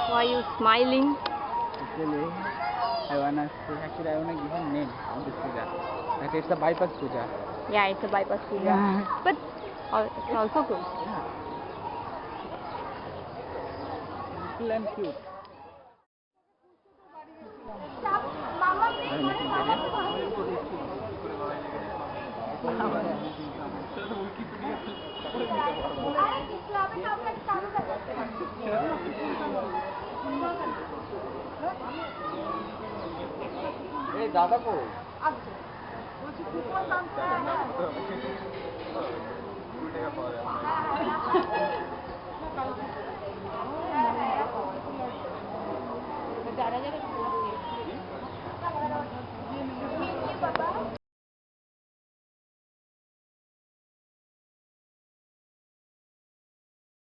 Why are you smiling? Actually, I wanna give a name of this puja. That it's a bypass puja. Yeah, it's a bypass puja. Yeah. But it's also good. Yeah. Simple and cute. এই দাদা কই? আচ্ছা। বলছি coupon দাম করে না। 2 টাকা পাওয়া যায়।